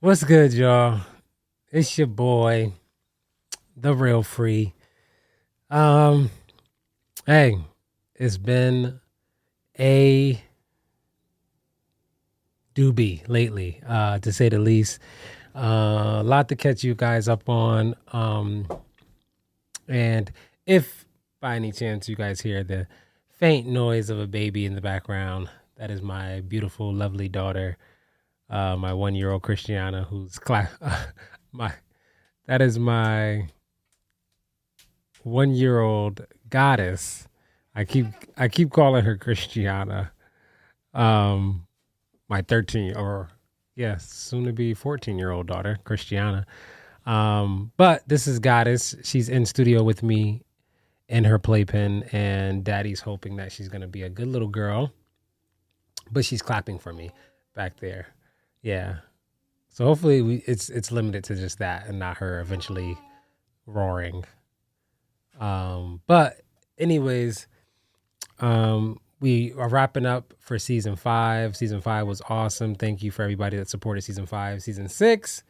What's good, y'all? It's your boy, the real Free. Um, hey, it's been a doobie lately, to say the least. A lot to catch you guys up on. And if by any chance you guys hear the faint noise of a baby in the background, that is my beautiful, lovely daughter, my 1 year old Christiana, my that is my 1 year old goddess. I keep I keep calling her Christiana. Um, my 13 or yes, soon to be 14-year old daughter, Christiana. But this is Goddess. She's in studio with me in her playpen, and Daddy's hoping that she's gonna be a good little girl. But she's clapping for me back there. Yeah. So hopefully it's limited to just that and not her eventually roaring. But anyways, we are wrapping up for season 5. Season 5 was awesome. Thank you for everybody that supported season 5. Season 6,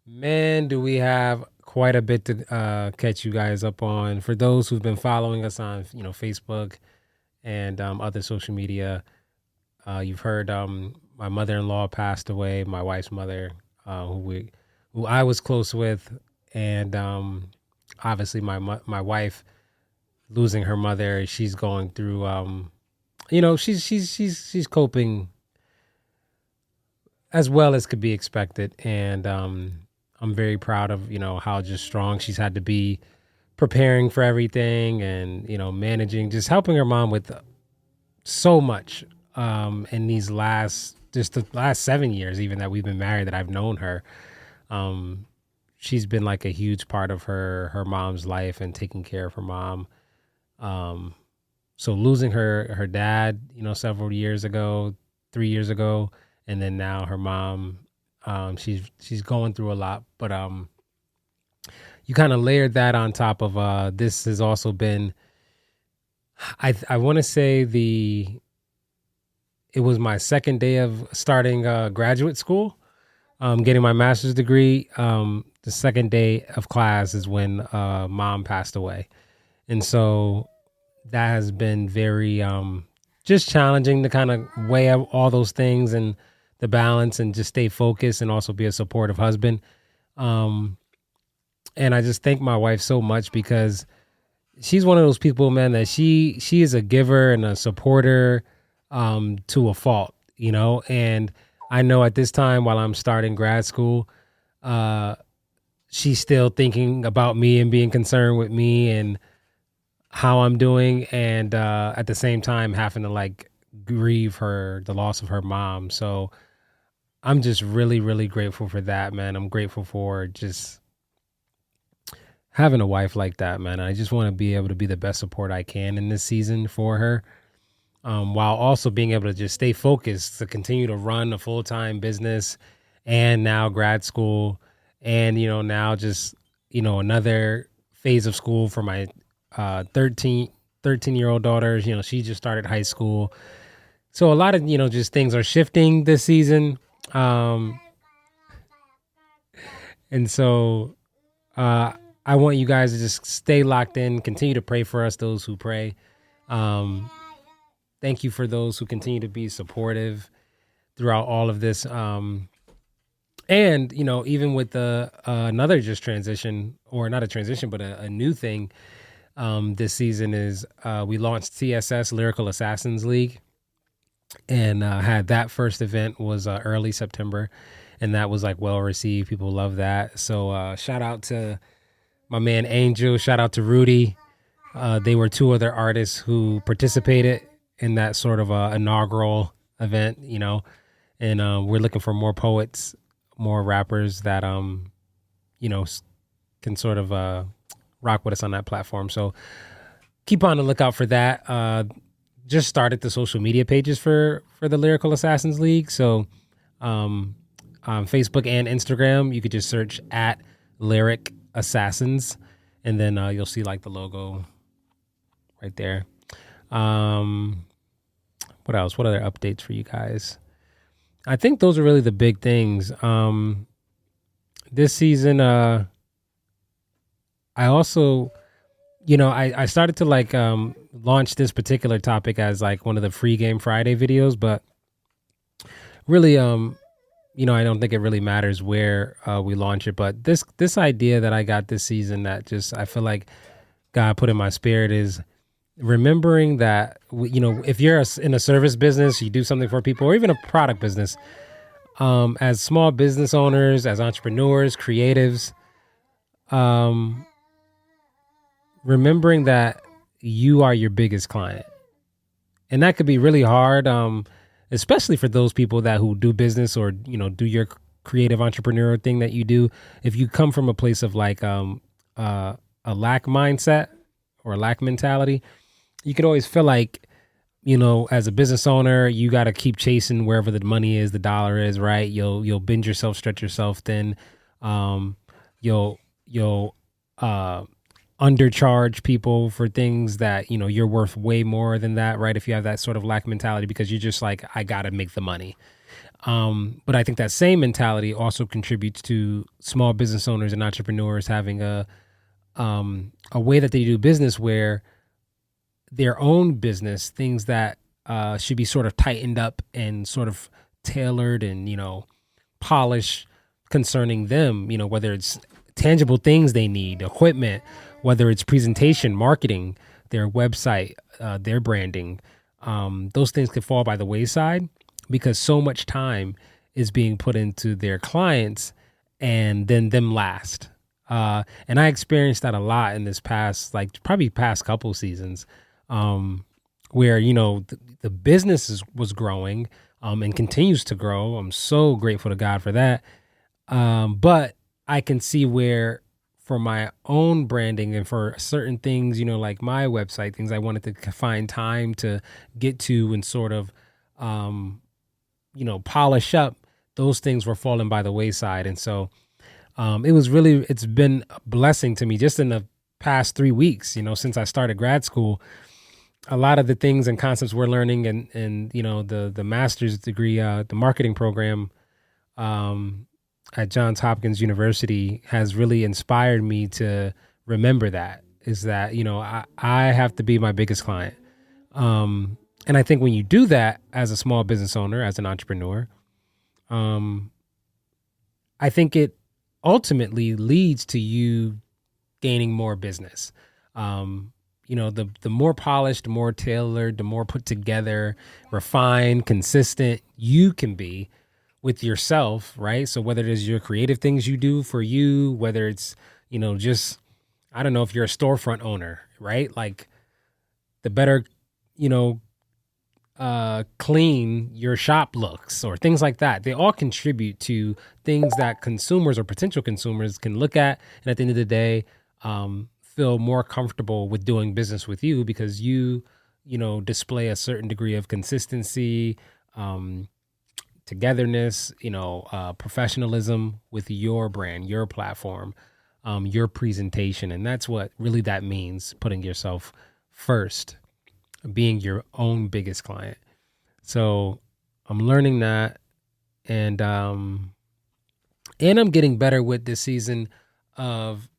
man, do we have quite a bit to catch you guys up on. For those who've been following us on, Facebook and other social media, you've heard my mother-in-law passed away. My wife's mother, who I was close with, and obviously my wife losing her mother. She's going through she's coping as well as could be expected, and I'm very proud of how just strong she's had to be preparing for everything, and managing, just helping her mom with so much in these the last 7 years even that we've been married, that I've known her. She's been like a huge part of her mom's life and taking care of her mom. So losing her dad, several years ago, 3 years ago, and then now her mom, she's going through a lot. But you kind of layered that on top of this has also been, I want to say it was my second day of starting graduate school, getting my master's degree. The second day of class is when mom passed away, and so that has been very just challenging to kind of weigh up all those things and the balance and just stay focused and also be a supportive husband. Um, and I just thank my wife so much because she's one of those people, man, that she is a giver and a supporter to a fault, and I know at this time while I'm starting grad school, uh, she's still thinking about me and being concerned with me and how I'm doing, and at the same time having to like grieve the loss of her mom. So I'm just really, really grateful for that, man. I'm grateful for just having a wife like that, man. I just want to be able to be the best support I can in this season for her, while also being able to just stay focused to continue to run a full-time business and now grad school, and now just another phase of school for my 13 year old daughter. She just started high school, so a lot of just things are shifting this season, um and so uh I want you guys to just stay locked in, continue to pray for us, those who pray. um Thank you for those who continue to be supportive throughout all of this. And even with the another just transition, or not a transition but a new thing this season is we launched TSS, Lyrical Assassins League, and had that first event was early September, and that was like well received. People love that. So shout out to my man Angel, shout out to Rudy. They were two other artists who participated in that sort of inaugural event, and we're looking for more poets, more rappers that you know can sort of rock with us on that platform. So keep on the lookout for that. Just started the social media pages for the Lyrical Assassins League. So on Facebook and Instagram, you could just search at Lyric Assassins, and then you'll see like the logo right there. What else? What other updates for you guys? I think those are really the big things. this season, I also, I started to like launch this particular topic as like one of the free game Friday videos, but really, I don't think it really matters where we launch it. But this idea that I got this season that just I feel like God put in my spirit is remembering that if you're in a service business, you do something for people, or even a product business, as small business owners, as entrepreneurs, creatives, remembering that you are your biggest client. And that could be really hard, especially for those people who do business or, do your creative entrepreneur thing that you do. If you come from a place of like a lack mindset or a lack mentality, you could always feel like, as a business owner, you got to keep chasing wherever the money is, the dollar is, right? You'll bend yourself, stretch yourself thin. You'll undercharge people for things that, you're worth way more than that, right? If you have that sort of lack mentality, because you're just like, I got to make the money. But I think that same mentality also contributes to small business owners and entrepreneurs having a way that they do business where their own business, things that should be sort of tightened up and sort of tailored and, polished concerning them, whether it's tangible things they need, equipment, whether it's presentation, marketing, their website, their branding, those things could fall by the wayside because so much time is being put into their clients and then them last. And I experienced that a lot in this past couple seasons, where, the business was growing, and continues to grow. I'm so grateful to God for that. But I can see where for my own branding and for certain things, like my website, things I wanted to find time to get to and sort of, polish up, those things were falling by the wayside. And so it's been a blessing to me just in the past 3 weeks, since I started grad school. A lot of the things and concepts we're learning and the master's degree, the marketing program at Johns Hopkins University has really inspired me to remember that I have to be my biggest client. And I think when you do that as a small business owner, as an entrepreneur, I think it ultimately leads to you gaining more business. The more polished, the more tailored, the more put together, refined, consistent you can be with yourself, right? So whether it is your creative things you do for you, whether it's, just, I don't know, if you're a storefront owner, right? Like the better, clean your shop looks or things like that. They all contribute to things that consumers or potential consumers can look at. And at the end of the day, feel more comfortable with doing business with you because you display a certain degree of consistency, togetherness, professionalism with your brand, your platform, your presentation. And that's what really that means, putting yourself first, being your own biggest client. So I'm learning that, and I'm getting better with this season of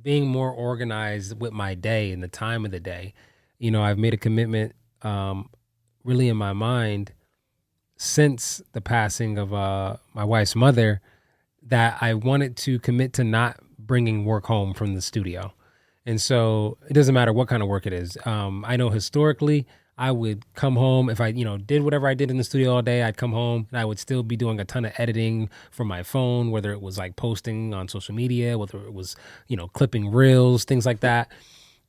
being more organized with my day and the time of the day. I've made a commitment really in my mind since the passing of my wife's mother that I wanted to commit to not bringing work home from the studio. And so it doesn't matter what kind of work it is. I know historically I would come home if I, did whatever I did in the studio all day, I'd come home and I would still be doing a ton of editing from my phone, whether it was like posting on social media, whether it was, clipping reels, things like that.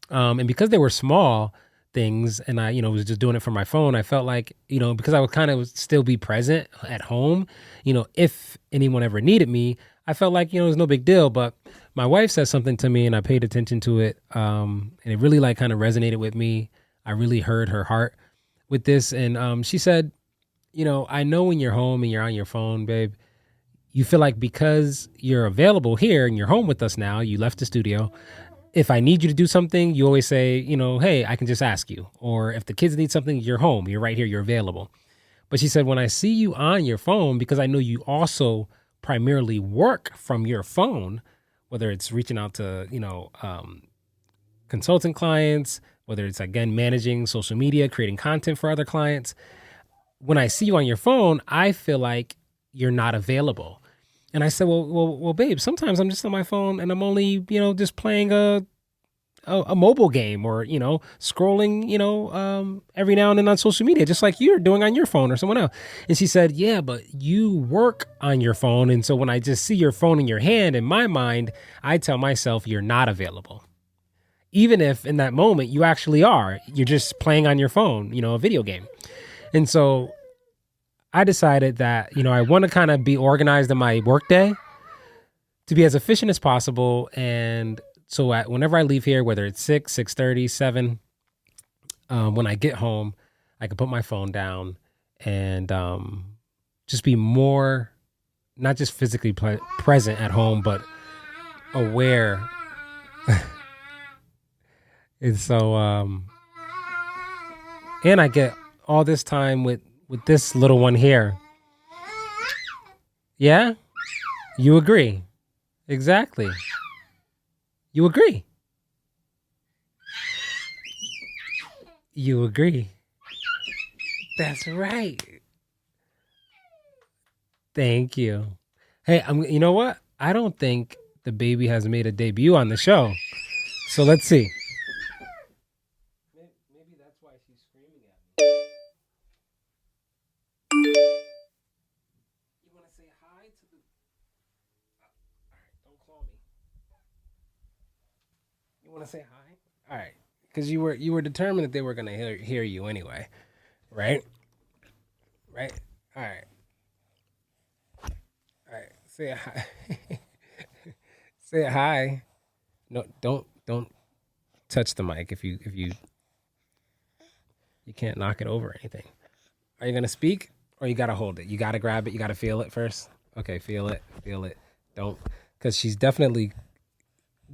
And because they were small things and I, was just doing it from my phone, I felt like, because I would kind of still be present at home, if anyone ever needed me, I felt like, it was no big deal. But my wife said something to me and I paid attention to it. And it really like kind of resonated with me. I really heard her heart with this. And she said, I know when you're home and you're on your phone, babe, you feel like because you're available here and you're home with us now, you left the studio. If I need you to do something, you always say, hey, I can just ask you. Or if the kids need something, you're home, you're right here, you're available. But she said, when I see you on your phone, because I know you also primarily work from your phone, whether it's reaching out to, consultant clients, whether it's, again, managing social media, creating content for other clients. When I see you on your phone, I feel like you're not available. And I said, well, babe, sometimes I'm just on my phone and I'm only, just playing a mobile game or, scrolling, every now and then on social media, just like you're doing on your phone or someone else. And she said, yeah, but you work on your phone. And so when I just see your phone in your hand, in my mind, I tell myself you're not available. Even if in that moment you actually are, you're just playing on your phone, a video game. And so I decided that, I want to kind of be organized in my workday to be as efficient as possible. And so whenever I leave here, whether it's 6, 6:30, 7, when I get home, I can put my phone down and just be more, not just physically present at home, but aware. And so, and I get all this time with this little one here. Yeah? You agree? Exactly. You agree? You agree. That's right. Thank you. Hey, you know what? I don't think the baby has made a debut on the show. So let's see. Maybe that's why she's screaming at me. You want to say hi to the... All right, don't call me. You want to say hi? All right, because you were determined that they were going to hear you anyway, right? Right? All right. All right, say hi. Say hi. No, don't touch the mic if you can't knock it over or anything. Are you gonna speak or you gotta hold it? You gotta grab it. You gotta feel it first. Okay, feel it. Don't, because she's definitely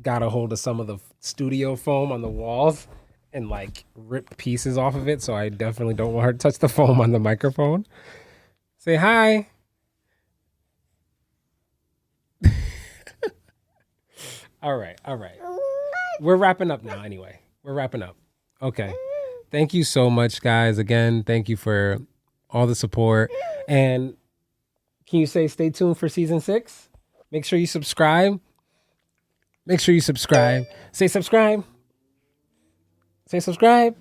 got a hold of some of the studio foam on the walls and like rip pieces off of it. So I definitely don't want her to touch the foam on the microphone. Say hi. All right. We're wrapping up now anyway. We're wrapping up. Okay. Thank you so much, guys. Again, thank you for all the support. And can you say stay tuned for season 6? Make sure you subscribe. Say subscribe. Say subscribe.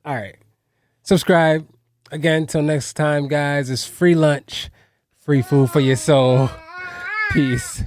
All right. Subscribe. Again, till next time, guys. It's free lunch, free food for your soul. Peace.